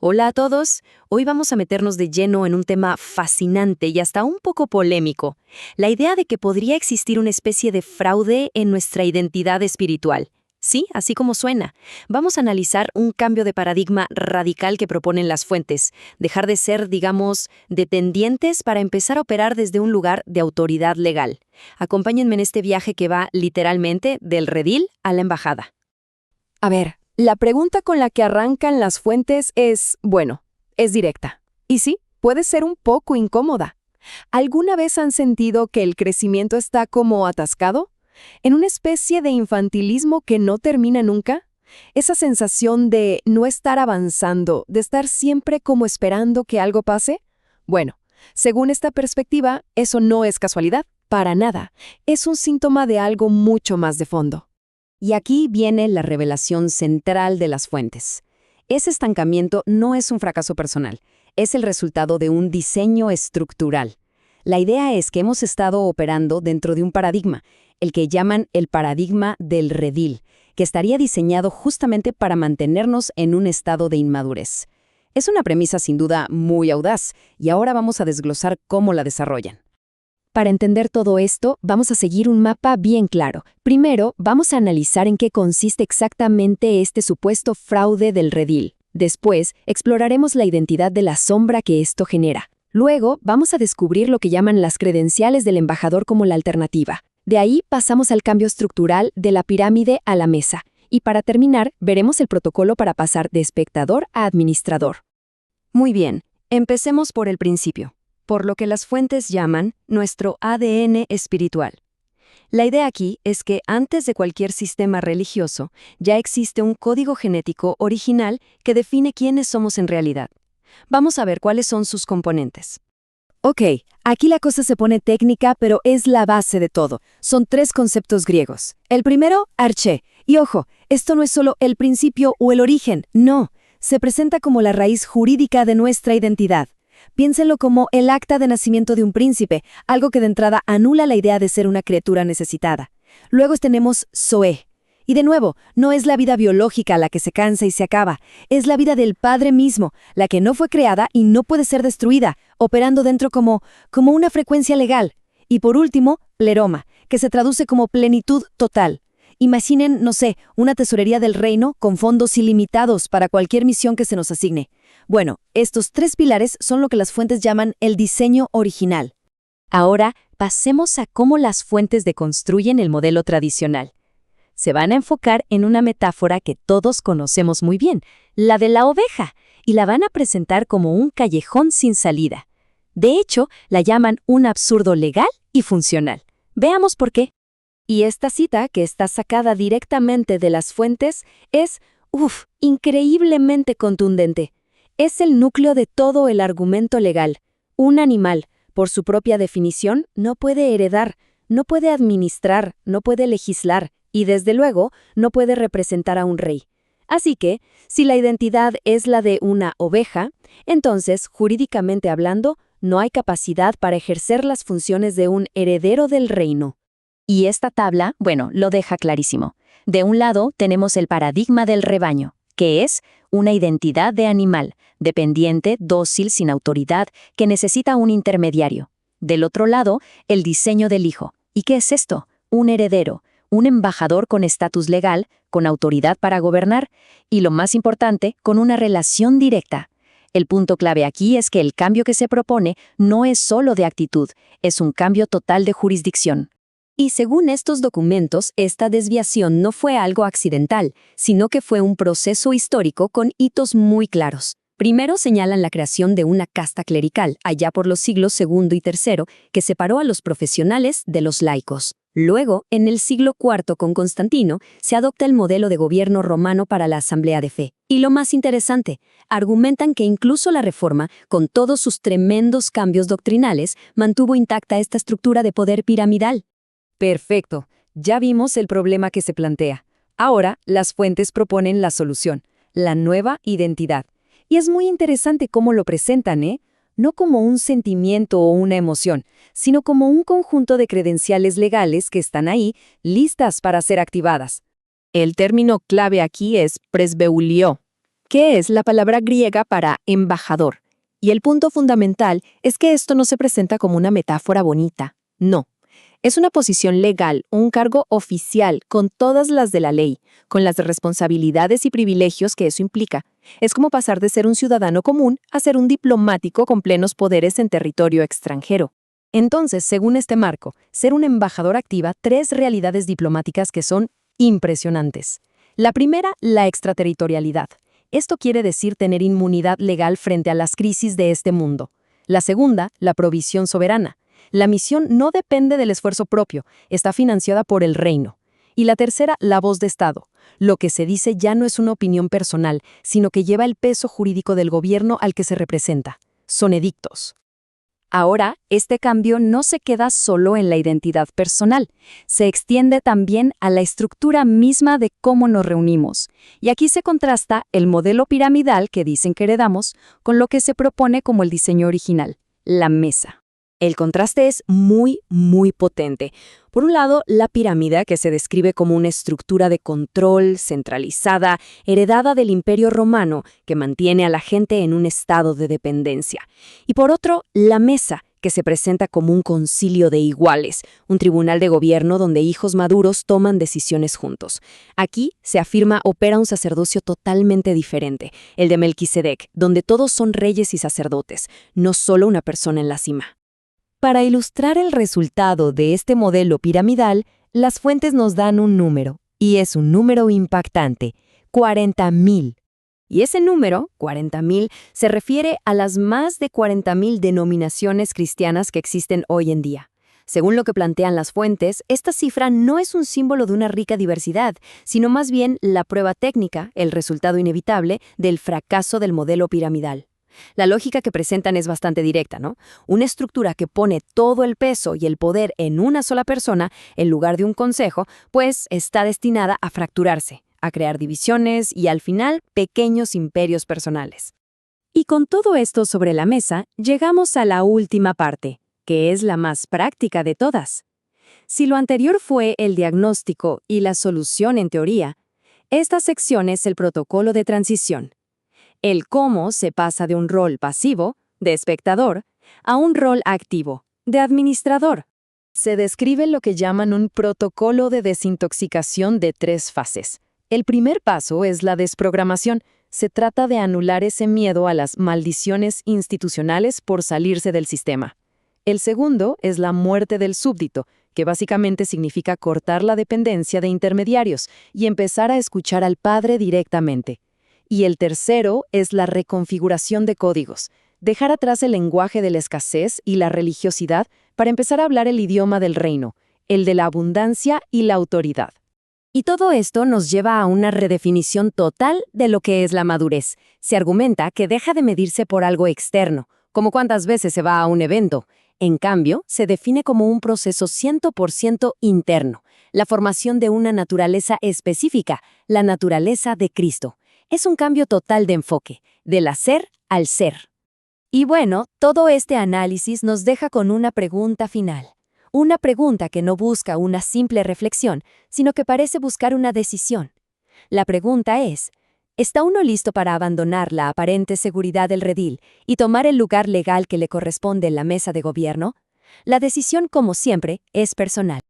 Hola a todos. Hoy vamos a meternos de lleno en un tema fascinante y hasta un poco polémico. La idea de que podría existir una especie de fraude en nuestra identidad espiritual. Sí, así como suena. Vamos a analizar un cambio de paradigma radical que proponen las fuentes. Dejar de ser, digamos, dependientes para empezar a operar desde un lugar de autoridad legal. Acompáñenme en este viaje que va literalmente del redil a la embajada. A ver, la pregunta con la que arrancan las fuentes es directa. Y sí, puede ser un poco incómoda. ¿Alguna vez han sentido que el crecimiento está como atascado? ¿En una especie de infantilismo que no termina nunca? Esa sensación de no estar avanzando, de estar siempre como esperando que algo pase. Bueno, según esta perspectiva, eso no es casualidad, para nada. Es un síntoma de algo mucho más de fondo. Y aquí viene la revelación central de las fuentes. Ese estancamiento no es un fracaso personal, es el resultado de un diseño estructural. La idea es que hemos estado operando dentro de un paradigma, el que llaman el paradigma del redil, que estaría diseñado justamente para mantenernos en un estado de inmadurez. Es una premisa sin duda muy audaz, y ahora vamos a desglosar cómo la desarrollan. Para entender todo esto, vamos a seguir un mapa bien claro. Primero, vamos a analizar en qué consiste exactamente este supuesto fraude del redil. Después, exploraremos la identidad de la sombra que esto genera. Luego, vamos a descubrir lo que llaman las credenciales del embajador como la alternativa. De ahí pasamos al cambio estructural de la pirámide a la mesa. Y para terminar, veremos el protocolo para pasar de espectador a administrador. Muy bien, empecemos por el principio. Por lo que las fuentes llaman nuestro ADN espiritual. La idea aquí es que antes de cualquier sistema religioso, ya existe un código genético original que define quiénes somos en realidad. Vamos a ver cuáles son sus componentes. Ok, aquí la cosa se pone técnica, pero es la base de todo. Son 3 conceptos griegos. El primero, arché. Y ojo, esto no es solo el principio o el origen, no. Se presenta como la raíz jurídica de nuestra identidad. Piénsenlo como el acta de nacimiento de un príncipe, algo que de entrada anula la idea de ser una criatura necesitada. Luego tenemos Zoé. Y de nuevo, no es la vida biológica la que se cansa y se acaba, es la vida del Padre mismo, la que no fue creada y no puede ser destruida, operando dentro como una frecuencia legal. Y por último, pleroma, que se traduce como plenitud total. Imaginen, no sé, una tesorería del reino con fondos ilimitados para cualquier misión que se nos asigne. Bueno, estos 3 pilares son lo que las fuentes llaman el diseño original. Ahora, pasemos a cómo las fuentes deconstruyen el modelo tradicional. Se van a enfocar en una metáfora que todos conocemos muy bien, la de la oveja, y la van a presentar como un callejón sin salida. De hecho, la llaman un absurdo legal y funcional. Veamos por qué. Y esta cita, que está sacada directamente de las fuentes, es, increíblemente contundente. Es el núcleo de todo el argumento legal. Un animal, por su propia definición, no puede heredar, no puede administrar, no puede legislar y, desde luego, no puede representar a un rey. Así que, si la identidad es la de una oveja, entonces, jurídicamente hablando, no hay capacidad para ejercer las funciones de un heredero del reino. Y esta tabla, lo deja clarísimo. De un lado tenemos el paradigma del rebaño, que es una identidad de animal, dependiente, dócil, sin autoridad, que necesita un intermediario. Del otro lado, el diseño del hijo. ¿Y qué es esto? Un heredero, un embajador con estatus legal, con autoridad para gobernar, y lo más importante, con una relación directa. El punto clave aquí es que el cambio que se propone no es solo de actitud, es un cambio total de jurisdicción. Y según estos documentos, esta desviación no fue algo accidental, sino que fue un proceso histórico con hitos muy claros. Primero señalan la creación de una casta clerical, allá por los siglos II y III, que separó a los profesionales de los laicos. Luego, en el siglo IV con Constantino, se adopta el modelo de gobierno romano para la asamblea de fe. Y lo más interesante, argumentan que incluso la Reforma, con todos sus tremendos cambios doctrinales, mantuvo intacta esta estructura de poder piramidal. Perfecto, ya vimos el problema que se plantea. Ahora, las fuentes proponen la solución, la nueva identidad. Y es muy interesante cómo lo presentan, ¿eh? No como un sentimiento o una emoción, sino como un conjunto de credenciales legales que están ahí, listas para ser activadas. El término clave aquí es presbeulio, que es la palabra griega para embajador. Y el punto fundamental es que esto no se presenta como una metáfora bonita, no. Es una posición legal, un cargo oficial, con todas las de la ley, con las responsabilidades y privilegios que eso implica. Es como pasar de ser un ciudadano común a ser un diplomático con plenos poderes en territorio extranjero. Entonces, según este marco, ser un embajador activa 3 realidades diplomáticas que son impresionantes. La primera, la extraterritorialidad. Esto quiere decir tener inmunidad legal frente a las crisis de este mundo. La segunda, la provisión soberana. La misión no depende del esfuerzo propio, está financiada por el reino. Y la tercera, la voz de Estado. Lo que se dice ya no es una opinión personal, sino que lleva el peso jurídico del gobierno al que se representa. Son edictos. Ahora, este cambio no se queda solo en la identidad personal, se extiende también a la estructura misma de cómo nos reunimos. Y aquí se contrasta el modelo piramidal que dicen que heredamos con lo que se propone como el diseño original, la mesa. El contraste es muy, muy potente. Por un lado, la pirámide, que se describe como una estructura de control centralizada, heredada del Imperio Romano, que mantiene a la gente en un estado de dependencia. Y por otro, la mesa, que se presenta como un concilio de iguales, un tribunal de gobierno donde hijos maduros toman decisiones juntos. Aquí, se afirma, opera un sacerdocio totalmente diferente, el de Melquisedec, donde todos son reyes y sacerdotes, no solo una persona en la cima. Para ilustrar el resultado de este modelo piramidal, las fuentes nos dan un número, y es un número impactante, 40.000. Y ese número, 40.000, se refiere a las más de 40.000 denominaciones cristianas que existen hoy en día. Según lo que plantean las fuentes, esta cifra no es un símbolo de una rica diversidad, sino más bien la prueba técnica, el resultado inevitable, del fracaso del modelo piramidal. La lógica que presentan es bastante directa, ¿no? Una estructura que pone todo el peso y el poder en una sola persona, en lugar de un consejo, pues está destinada a fracturarse, a crear divisiones y, al final, pequeños imperios personales. Y con todo esto sobre la mesa, llegamos a la última parte, que es la más práctica de todas. Si lo anterior fue el diagnóstico y la solución en teoría, esta sección es el protocolo de transición. El cómo se pasa de un rol pasivo, de espectador, a un rol activo, de administrador. Se describe lo que llaman un protocolo de desintoxicación de 3 fases. El primer paso es la desprogramación. Se trata de anular ese miedo a las maldiciones institucionales por salirse del sistema. El segundo es la muerte del súbdito, que básicamente significa cortar la dependencia de intermediarios y empezar a escuchar al padre directamente. Y el tercero es la reconfiguración de códigos, dejar atrás el lenguaje de la escasez y la religiosidad para empezar a hablar el idioma del reino, el de la abundancia y la autoridad. Y todo esto nos lleva a una redefinición total de lo que es la madurez. Se argumenta que deja de medirse por algo externo, como cuántas veces se va a un evento. En cambio, se define como un proceso 100% interno, la formación de una naturaleza específica, la naturaleza de Cristo. Es un cambio total de enfoque, del hacer al ser. Y bueno, todo este análisis nos deja con una pregunta final. Una pregunta que no busca una simple reflexión, sino que parece buscar una decisión. La pregunta es, ¿está uno listo para abandonar la aparente seguridad del redil y tomar el lugar legal que le corresponde en la mesa de gobierno? La decisión, como siempre, es personal.